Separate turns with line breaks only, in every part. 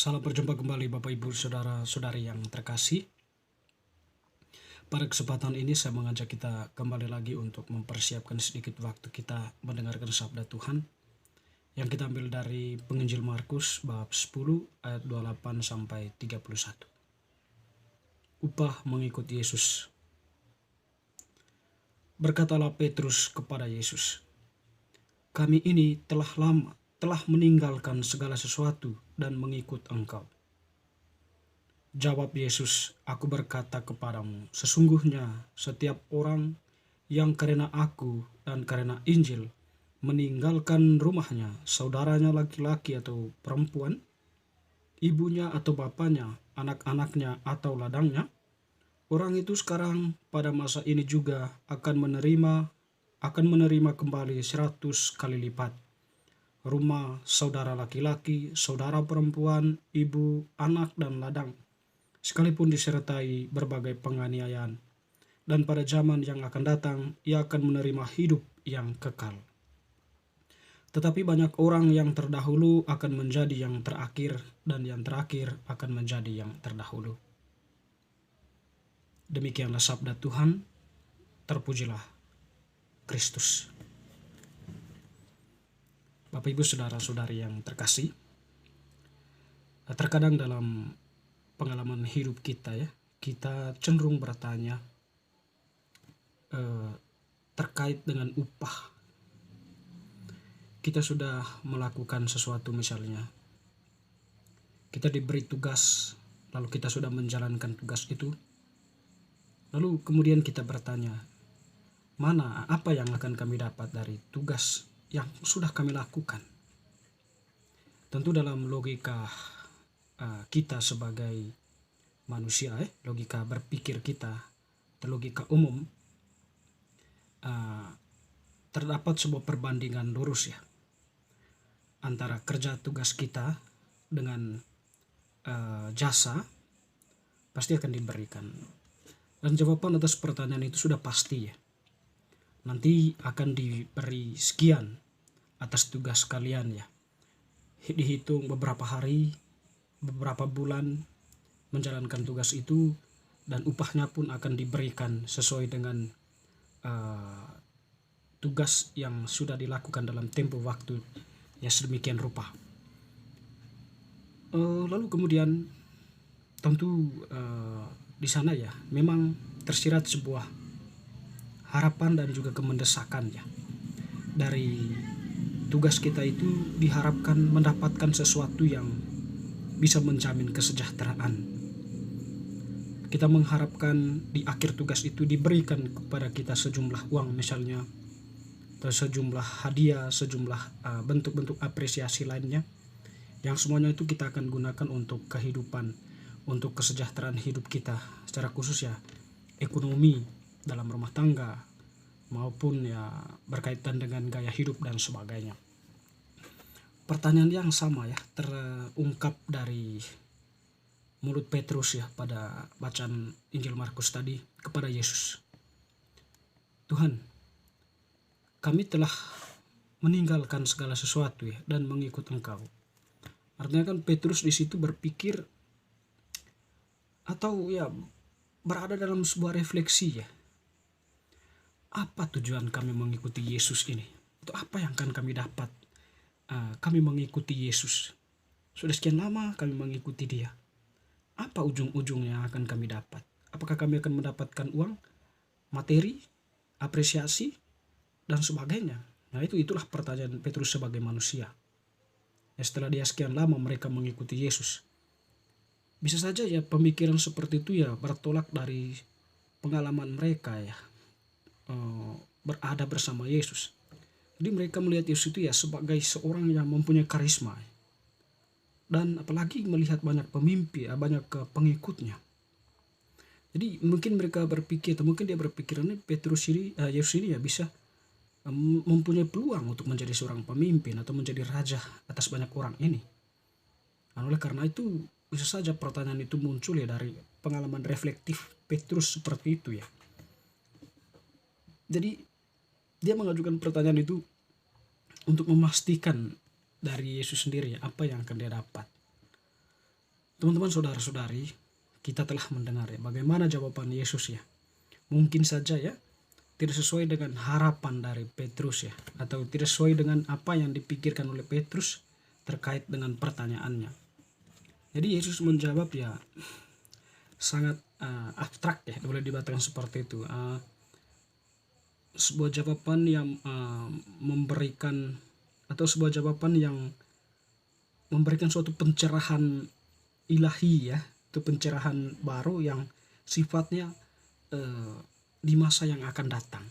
Salam berjumpa kembali Bapak Ibu Saudara-saudari yang terkasih. Pada kesempatan ini saya mengajak kita kembali lagi untuk mempersiapkan sedikit waktu kita mendengarkan sabda Tuhan yang kita ambil dari Penginjil Markus bab 10 ayat 28 sampai 31. Upah mengikut Yesus. Berkatalah Petrus kepada Yesus, "Kami ini telah meninggalkan segala sesuatu dan mengikut Engkau." Jawab Yesus, "Aku berkata kepadamu, sesungguhnya setiap orang yang karena aku dan karena Injil meninggalkan rumahnya, saudaranya laki-laki atau perempuan, ibunya atau bapaknya, anak-anaknya atau ladangnya, orang itu sekarang pada masa ini juga akan menerima kembali 100 kali lipat. Rumah, saudara laki-laki, saudara perempuan, ibu, anak, dan ladang, sekalipun disertai berbagai penganiayaan. Dan pada zaman yang akan datang, ia akan menerima hidup yang kekal. Tetapi banyak orang yang terdahulu akan menjadi yang terakhir, dan yang terakhir akan menjadi yang terdahulu." Demikianlah sabda Tuhan. Terpujilah Kristus. Bapak Ibu Saudara-saudari yang terkasih, terkadang dalam pengalaman hidup kita kita cenderung bertanya terkait dengan upah. Kita sudah melakukan sesuatu, misalnya kita diberi tugas, lalu kita sudah menjalankan tugas itu, lalu kemudian kita bertanya, apa yang akan kami dapat dari tugas yang sudah kami lakukan? Tentu dalam logika kita sebagai manusia, logika berpikir kita, logika umum, terdapat sebuah perbandingan lurus antara kerja tugas kita dengan jasa pasti akan diberikan. Dan jawaban atas pertanyaan itu sudah pasti nanti akan diberi sekian atas tugas kalian dihitung beberapa hari, beberapa bulan menjalankan tugas itu, dan upahnya pun akan diberikan sesuai dengan tugas yang sudah dilakukan dalam tempo waktu yang sedemikian rupa. Lalu kemudian tentu di sana memang tersirat sebuah harapan dan juga kemendesakan dari tugas kita itu. Diharapkan mendapatkan sesuatu yang bisa menjamin kesejahteraan. Kita mengharapkan di akhir tugas itu diberikan kepada kita sejumlah uang misalnya, atau sejumlah hadiah, sejumlah bentuk-bentuk apresiasi lainnya, yang semuanya itu kita akan gunakan untuk kehidupan, untuk kesejahteraan hidup kita, secara khusus ekonomi dalam rumah tangga, maupun berkaitan dengan gaya hidup dan sebagainya. Pertanyaan yang sama terungkap dari mulut Petrus pada bacaan Injil Markus tadi kepada Yesus. "Tuhan, kami telah meninggalkan segala sesuatu dan mengikut Engkau." Artinya kan Petrus di situ berpikir atau berada dalam sebuah refleksi apa tujuan kami mengikuti Yesus ini? Itu apa yang akan kami dapat? Kami mengikuti Yesus. Sudah sekian lama kami mengikuti Dia. Apa ujung-ujungnya yang akan kami dapat? Apakah kami akan mendapatkan uang, materi, apresiasi, dan sebagainya? Nah, itulah pertanyaan Petrus sebagai manusia. Setelah dia sekian lama mereka mengikuti Yesus, bisa saja pemikiran seperti itu bertolak dari pengalaman mereka berada bersama Yesus. Jadi mereka melihat Yesus itu sebagai seorang yang mempunyai karisma, dan apalagi melihat banyak pemimpin, banyak pengikutnya. Jadi mungkin mereka berpikir, atau mungkin dia berpikir Yesus ini bisa mempunyai peluang untuk menjadi seorang pemimpin atau menjadi raja atas banyak orang ini. Dan oleh karena itu bisa saja pertanyaan itu muncul dari pengalaman reflektif Petrus seperti itu Jadi dia mengajukan pertanyaan itu untuk memastikan dari Yesus sendiri apa yang akan dia dapat. Teman-teman, saudara-saudari, kita telah mendengar ya bagaimana jawaban Yesus ya. Mungkin saja ya tidak sesuai dengan harapan dari Petrus ya, atau tidak sesuai dengan apa yang dipikirkan oleh Petrus terkait dengan pertanyaannya. Jadi Yesus menjawab ya sangat abstrak ya, boleh dikatakan seperti itu. Sebuah jawaban yang memberikan, atau sebuah jawaban yang memberikan suatu pencerahan ilahi ya, itu pencerahan baru yang sifatnya di masa yang akan datang.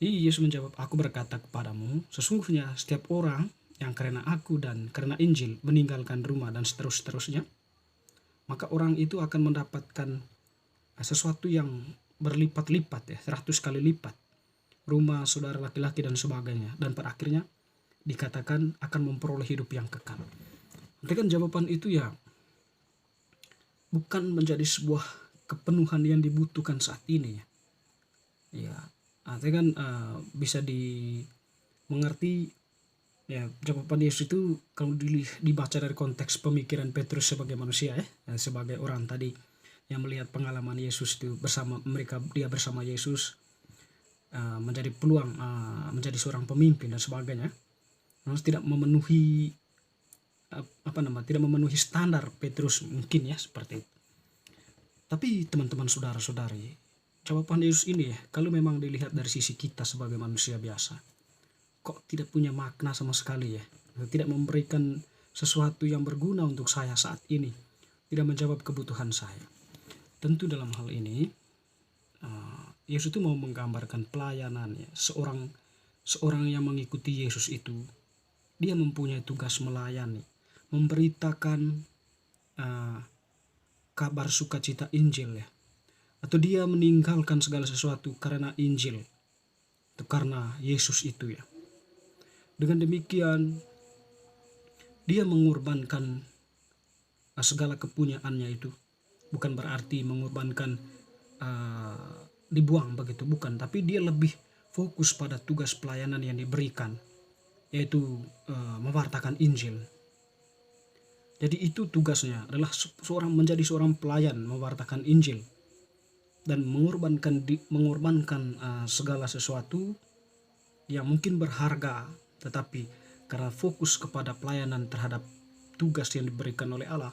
Yesus menjawab, "Aku berkata kepadamu, sesungguhnya setiap orang yang karena aku dan karena Injil meninggalkan rumah dan seterusnya, maka orang itu akan mendapatkan sesuatu yang berlipat-lipat ya, 100 kali lipat. Rumah, saudara laki-laki dan sebagainya. Dan pada akhirnya dikatakan akan memperoleh hidup yang kekal." Nanti kan jawaban itu ya bukan menjadi sebuah kepenuhan yang dibutuhkan saat ini ya. Ya, artinya kan bisa dimengerti ya, jawaban Yesus itu kalau dibaca dari konteks pemikiran Petrus sebagai manusia ya, sebagai orang tadi yang melihat pengalaman Yesus itu bersama mereka, dia bersama Yesus menjadi peluang menjadi seorang pemimpin dan sebagainya. Namun tidak memenuhi tidak memenuhi standar Petrus mungkin ya, seperti itu. Tapi teman-teman, saudara-saudari, jawaban Yesus ini ya, kalau memang dilihat dari sisi kita sebagai manusia biasa, kok tidak punya makna sama sekali ya, tidak memberikan sesuatu yang berguna untuk saya saat ini, tidak menjawab kebutuhan saya. Tentu dalam hal ini Yesus itu mau menggambarkan pelayanannya. Seorang yang mengikuti Yesus itu, dia mempunyai tugas melayani, memberitakan kabar sukacita Injil ya, atau dia meninggalkan segala sesuatu karena Injil, itu karena Yesus itu ya. Dengan demikian dia mengorbankan segala kepunyaannya itu. Bukan berarti mengorbankan dibuang begitu, bukan, tapi dia lebih fokus pada tugas pelayanan yang diberikan, yaitu mewartakan Injil. Jadi itu tugasnya adalah menjadi seorang pelayan, mewartakan Injil dan mengorbankan segala sesuatu yang mungkin berharga, tetapi karena fokus kepada pelayanan terhadap tugas yang diberikan oleh Allah,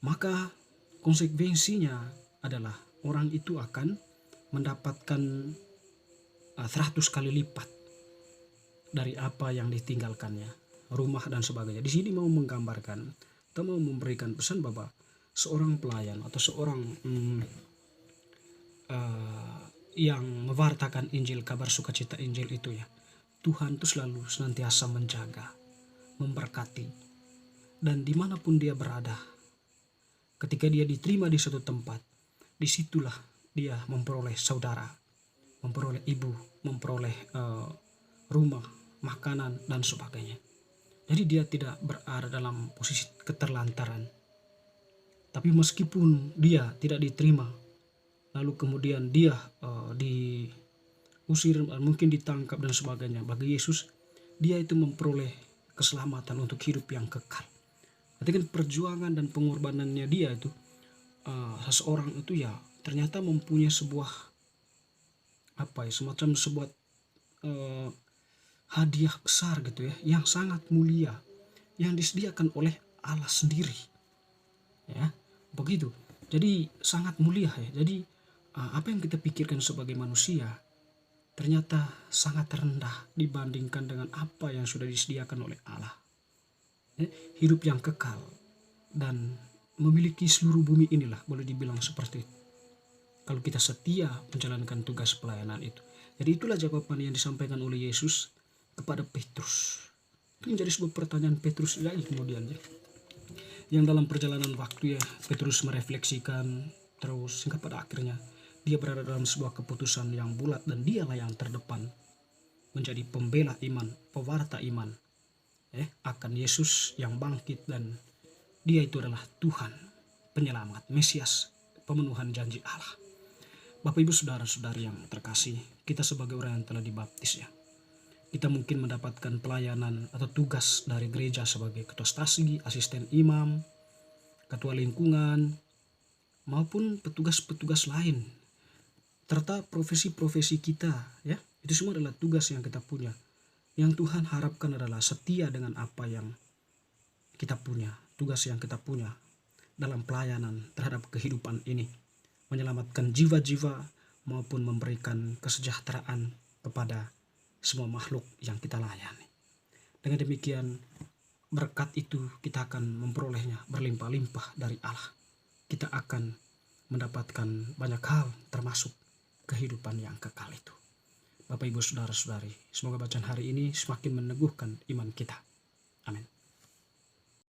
maka konsekuensinya adalah orang itu akan mendapatkan 100 kali lipat dari apa yang ditinggalkannya, rumah dan sebagainya. Di sini mau menggambarkan atau mau memberikan pesan bahwa seorang pelayan atau seorang yang mewartakan Injil, kabar sukacita Injil itu ya, Tuhan itu selalu senantiasa menjaga, memberkati, dan dimanapun dia berada, ketika dia diterima di suatu tempat, disitulah dia memperoleh saudara, memperoleh ibu, memperoleh rumah, makanan dan sebagainya. Jadi dia tidak berada dalam posisi keterlantaran. Tapi meskipun dia tidak diterima, lalu kemudian dia diusir, mungkin ditangkap dan sebagainya, bagi Yesus dia itu memperoleh keselamatan untuk hidup yang kekal. Berarti kan perjuangan dan pengorbanannya dia itu, seseorang itu ya ternyata mempunyai sebuah semacam sebuah hadiah besar gitu ya, yang sangat mulia, yang disediakan oleh Allah sendiri ya, begitu. Jadi sangat mulia ya. Jadi apa yang kita pikirkan sebagai manusia ternyata sangat rendah dibandingkan dengan apa yang sudah disediakan oleh Allah ya, hidup yang kekal dan memiliki seluruh bumi inilah, boleh dibilang seperti itu, kalau kita setia menjalankan tugas pelayanan itu. Jadi itulah jawaban yang disampaikan oleh Yesus kepada Petrus. Itu menjadi sebuah pertanyaan Petrus lagi kemudian ya, yang dalam perjalanan waktu ya Petrus merefleksikan terus hingga pada akhirnya dia berada dalam sebuah keputusan yang bulat, dan dialah yang terdepan menjadi pembela iman, pewarta iman akan Yesus yang bangkit, dan dia itu adalah Tuhan, penyelamat, Mesias, pemenuhan janji Allah. Bapak Ibu saudara-saudari yang terkasih, kita sebagai orang yang telah dibaptis ya, Kita mungkin mendapatkan pelayanan atau tugas dari gereja sebagai ketua stasi, asisten imam, ketua lingkungan, maupun petugas-petugas lain. Serta profesi-profesi kita, ya. Itu semua adalah tugas yang kita punya. Yang Tuhan harapkan adalah setia dengan apa yang kita punya, tugas yang kita punya dalam pelayanan terhadap kehidupan ini. Menyelamatkan jiwa-jiwa maupun memberikan kesejahteraan kepada semua makhluk yang kita layani. Dengan demikian, berkat itu kita akan memperolehnya berlimpah-limpah dari Allah. Kita akan mendapatkan banyak hal termasuk kehidupan yang kekal itu. Bapak, Ibu, Saudara-saudari, semoga bacaan hari ini semakin meneguhkan iman kita. Amin.